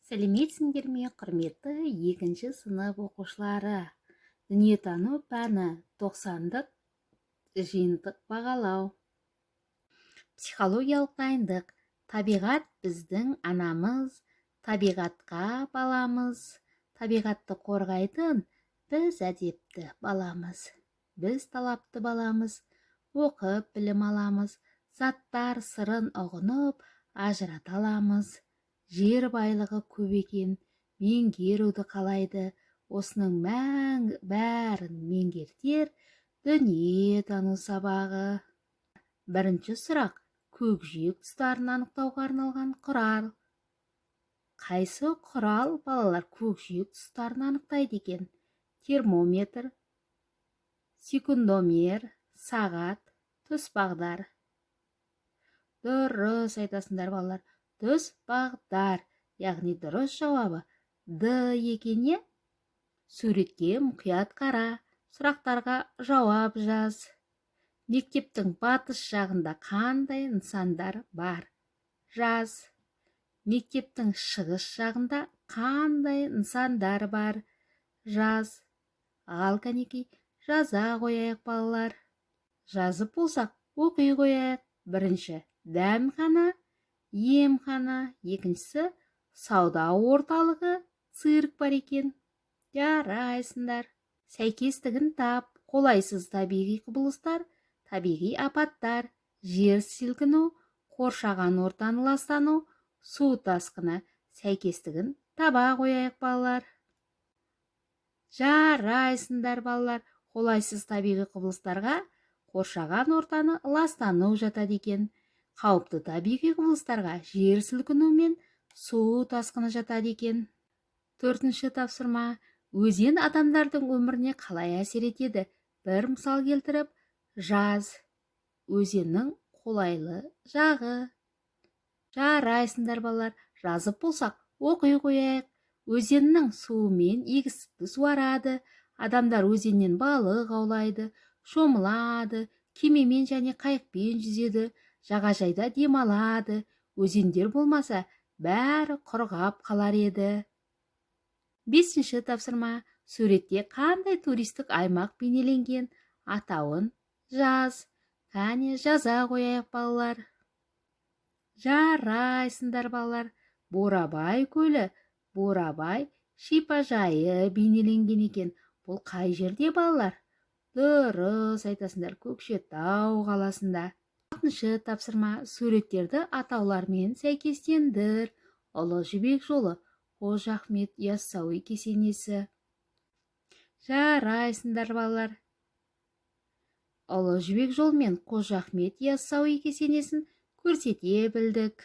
Сәлеметсіңдер ме, құрметті екінші сынып оқушылары? Дүниетану пәні 90-дық жиынтық бағалау. Психологиялық дайындық. Табиғат біздің анамыз, табиғатқа баламыз. Табиғатты қорғайтын біз әдепті баламыз. Біз талапты баламыз. Оқып білім аламыз. Заттар сырын ұғынып, ажырата аламыз. Жер байлығы көп екен, меңгеруді қалайды. Осының бәрін меңгертер дүниетану сабағы. Бірінші сұрақ: көкжиек тұстарын анықтауға арналған құрал. Қайсы құрал балалар көкжиек тұстарын анықтайды екен? Термометр, секундомер, сағат, тұсбағдар. Дұрыс айтасыңдар балалар. Тұсбағдар, яғни дұрыс жауабы Д екенне. Суретке мұқият қара, сұрақтарға жауап жаз. Мектептің батыс жағында қандай нысандар бар? Жаз. Мектептің шығыс жағында қандай нысандар бар? Жаз. Ал кәнекей, жаза қояйық балалар. Жазып болсақ, оқи қояйық. Бірінші: дәмхана, емхана. Екіншісі: сауда орталығы, цирк бар екен. Жарайсыңдар. Сәйкестігін тап. Қолайсыз табиғи құбылыстар, табиғи апаттар, жер сілкіну, қоршаған ортаны ластану, су тасқыны. Сәйкестігін таба қояйық балалар. Жарайсыңдар балалар. Қолайсыз табиғи құбылыстарға қоршаған ортаны ластану жатады екен. Қауіпті табиғи құбылыстарға жер сілкіну мен су тасқыны жатады екен. Төртінші тапсырма: өзен адамдардың өміріне қалай әсер етеді? Бір мысал келтіріп жаз. Өзеннің қолайлы жағы. Жарайсыңдар балалар. Жазып болсақ, оқи қояйық. Өзеннің суымен егістікті суарады. Адамдар өзеннен балық аулайды, шомылады, кемемен және қайықпен жүзеді, жағажайда демалады. Өзендер болмаса, бәрі құрғап қалар еді. Бесінші тапсырма: суретте қандай туристік аймақ бейнеленген? Атауын жаз. Кәне жаза қояйық балалар. Жарайсыңдар балалар. Бурабай көлі, Бурабай шипажайы бейнеленген екен. Бұл қай жерде балалар? Дұрыс айтасыңдар, Көкшетау қаласында. Алтыншы тапсырма: суреттерді атаулармен сәйкестендір. Ұлы жібек жолы, Қожа Ахмет Яссауи кесенесі. Жарайсыңдар балалар. Ұлы жібек жолы мен Қожа Ахмет Яссауи кесенесін көрсете білдік.